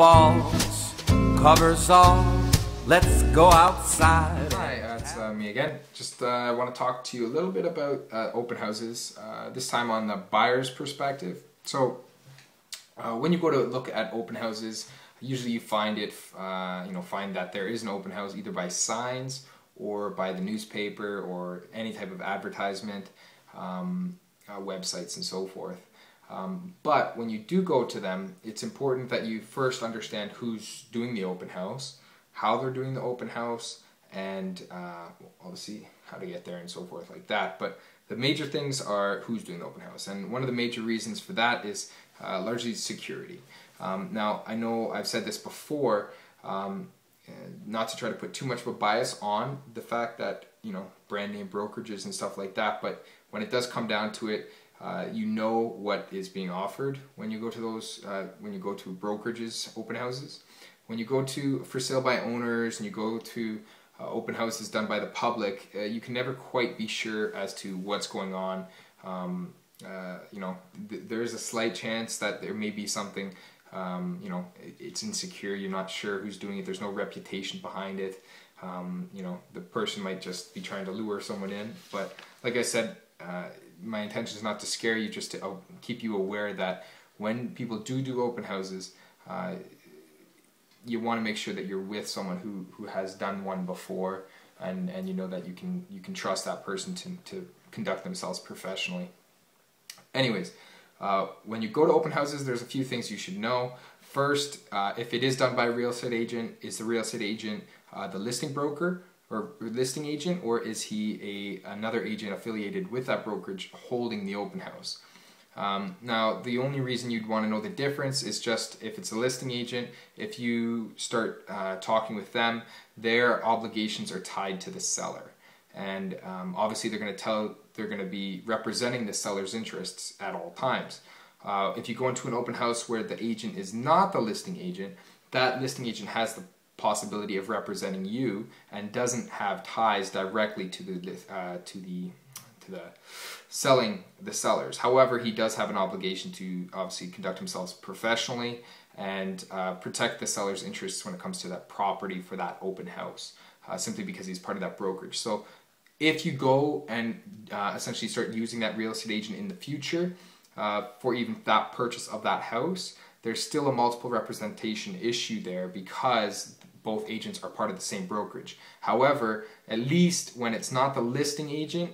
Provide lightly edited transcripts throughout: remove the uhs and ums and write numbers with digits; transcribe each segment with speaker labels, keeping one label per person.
Speaker 1: falls, covers all, let's go outside.
Speaker 2: Hi, it's me again. Just I want to talk to you a little bit about open houses, this time on the buyer's perspective. So when you go to look at open houses, usually you find it, find that there is an open house either by signs or by the newspaper or any type of advertisement, websites and so forth. But when you do go to them, it's important that you first understand who's doing the open house, how they're doing the open house, and obviously how to get there and so forth like that. But the major things are who's doing the open house, and one of the major reasons for that is largely security. Now, I know I've said this before, not to try to put too much of a bias on the fact that, brand name brokerages and stuff like that, but when it does come down to it, you know what is being offered when you go to those, when you go to brokerages, open houses. When you go to for sale by owners and you go to open houses done by the public, you can never quite be sure as to what's going on. There is a slight chance that there may be something, it's insecure, you're not sure who's doing it, there's no reputation behind it. The person might just be trying to lure someone in. But like I said, my intention is not to scare you, just to keep you aware that when people do open houses, you want to make sure that you're with someone who has done one before, and you know that you can trust that person to conduct themselves professionally. Anyways, when you go to open houses, there's a few things you should know. First, if it is done by a real estate agent, is the real estate agent the listing broker or listing agent, or is he another agent affiliated with that brokerage holding the open house? Now, the only reason you'd want to know the difference is just if it's a listing agent, if you start talking with them, their obligations are tied to the seller. And obviously they're going to be representing the seller's interests at all times. If you go into an open house where the agent is not the listing agent, that listing agent has the possibility of representing you and doesn't have ties directly to the sellers. However, he does have an obligation to obviously conduct himself professionally and protect the seller's interests when it comes to that property for that open house, simply because he's part of that brokerage. So if you go and essentially start using that real estate agent in the future for even that purchase of that house, there's still a multiple representation issue there because both agents are part of the same brokerage. However, at least when it's not the listing agent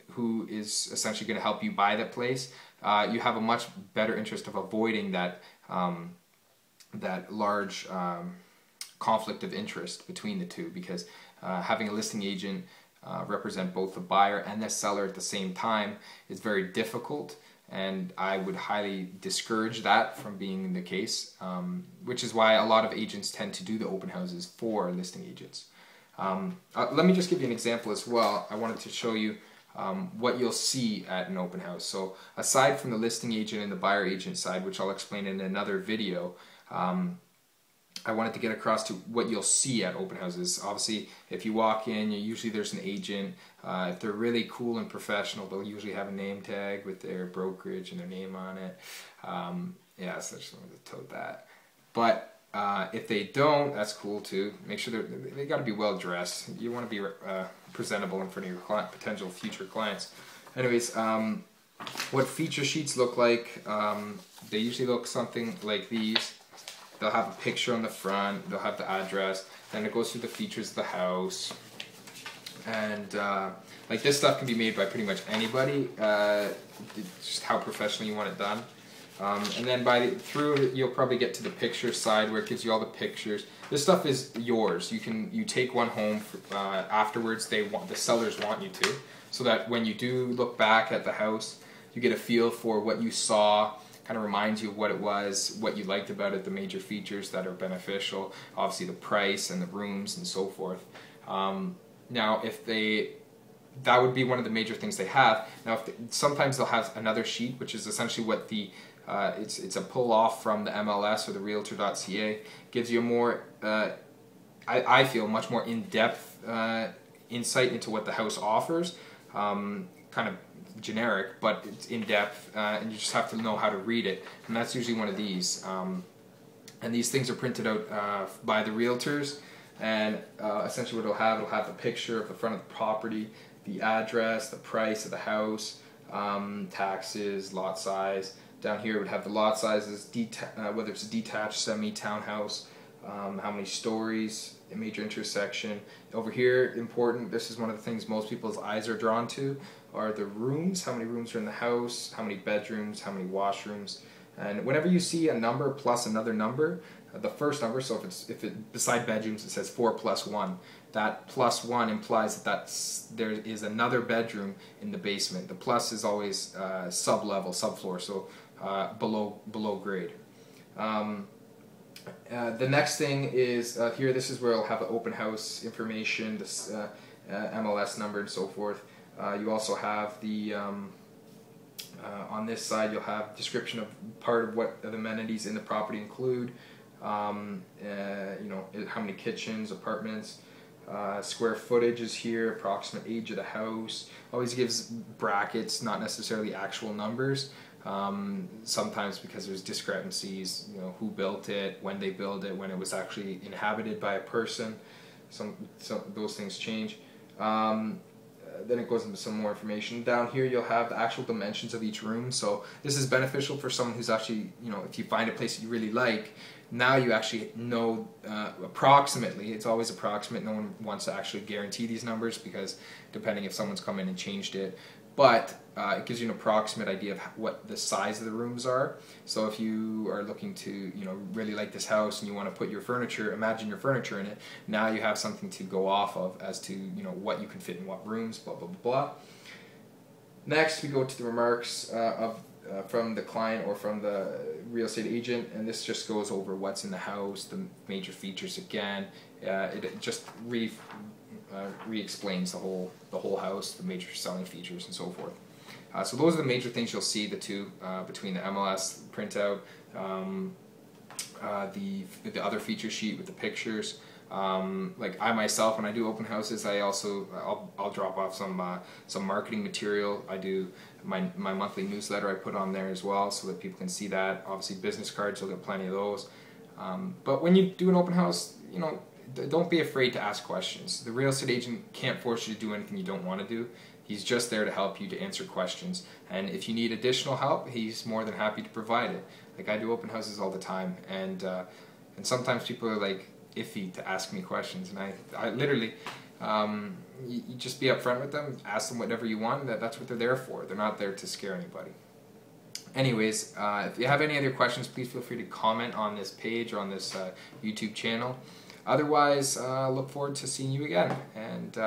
Speaker 2: who is essentially going to help you buy that place, you have a much better interest of avoiding that large conflict of interest between the two, because having a listing agent represent both the buyer and the seller at the same time is very difficult, and I would highly discourage that from being the case, which is why a lot of agents tend to do the open houses for listing agents. Let me just give you an example as well. I wanted to show you what you'll see at an open house. So aside from the listing agent and the buyer agent side, which I'll explain in another video, I wanted to get across to what you'll see at open houses. Obviously, if you walk in, usually there's an agent. If they're really cool and professional, they'll usually have a name tag with their brokerage and their name on it. Yeah, so I just wanted to tote that. But if they don't, that's cool too. Make sure they got to be well dressed. You want to be presentable in front of your potential future clients. Anyways, what feature sheets look like, they usually look something like these. They'll have a picture on the front, they'll have the address, then it goes through the features of the house. And like this stuff can be made by pretty much anybody, just how professionally you want it done. And then you'll probably get to the picture side where it gives you all the pictures. This stuff is yours. You take one home afterwards. The sellers want you to, so that when you do look back at the house, you get a feel for what you saw. Kind of reminds you of what it was, what you liked about it, the major features that are beneficial, obviously the price and the rooms and so forth. Now, that would be one of the major things they have. Now, sometimes they'll have another sheet, which is essentially what it's a pull off from the MLS or the Realtor.ca. Gives you a more, I feel, much more in-depth insight into what the house offers. Kind of generic, but it's in depth, and you just have to know how to read it. And that's usually one of these. And these things are printed out by the realtors, and essentially what it'll have a picture of the front of the property, the address, the price of the house, taxes, lot size. Down here it would have the lot sizes, whether it's a detached, semi-townhouse, how many stories, a major intersection. Over here, important, this is one of the things most people's eyes are drawn to, are the rooms, how many rooms are in the house, how many bedrooms, how many washrooms. And whenever you see a number plus another number, the first number, so if it beside bedrooms it says 4 plus 1, that plus 1 implies that there is another bedroom in the basement. The plus is always sub-level, subfloor, so below grade. The next thing is here, this is where I'll have the open house information, this MLS number and so forth. You also have the on this side you'll have description of part of what the amenities in the property include, you know, how many kitchens, apartments, square footage is here, approximate age of the house. Always gives brackets, not necessarily actual numbers. Sometimes because there's discrepancies, you know, who built it, when they built it, when it was actually inhabited by a person. Some those things change. Then it goes into some more information. Down here you'll have the actual dimensions of each room. So this is beneficial for someone who's actually, you know, if you find a place that you really like, now you actually know approximately. It's always approximate. No one wants to actually guarantee these numbers because depending if someone's come in and changed it. But it gives you an approximate idea of what the size of the rooms are. So if you are looking to, you know, really like this house and you want to put your furniture, imagine your furniture in it, now you have something to go off of as to, you know, what you can fit in what rooms, blah, blah, blah, blah. Next, we go to the remarks from the client or from the real estate agent, and this just goes over what's in the house, the major features again. It just re-explains the whole house, the major selling features and so forth. So those are the major things you'll see, the two between the MLS printout, the other feature sheet with the pictures. Like I myself, when I do open houses, I'll drop off some marketing material. I do my monthly newsletter I put on there as well, so that people can see that. Obviously, business cards, you'll get plenty of those. But when you do an open house, you know, don't be afraid to ask questions. The real estate agent can't force you to do anything you don't want to do. He's just there to help you, to answer questions. And if you need additional help, he's more than happy to provide it. Like I do open houses all the time, and sometimes people are like iffy to ask me questions, and I literally, you just be upfront with them, ask them whatever you want. That's what they're there for. They're not there to scare anybody. Anyways, if you have any other questions, please feel free to comment on this page or on this YouTube channel. Otherwise, look forward to seeing you again. And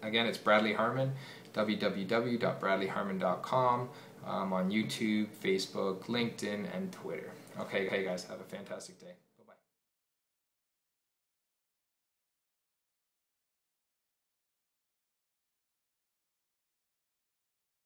Speaker 2: again, it's Bradley Harman, www.bradleyharman.com, on YouTube, Facebook, LinkedIn, and Twitter. Okay, guys, have a fantastic day.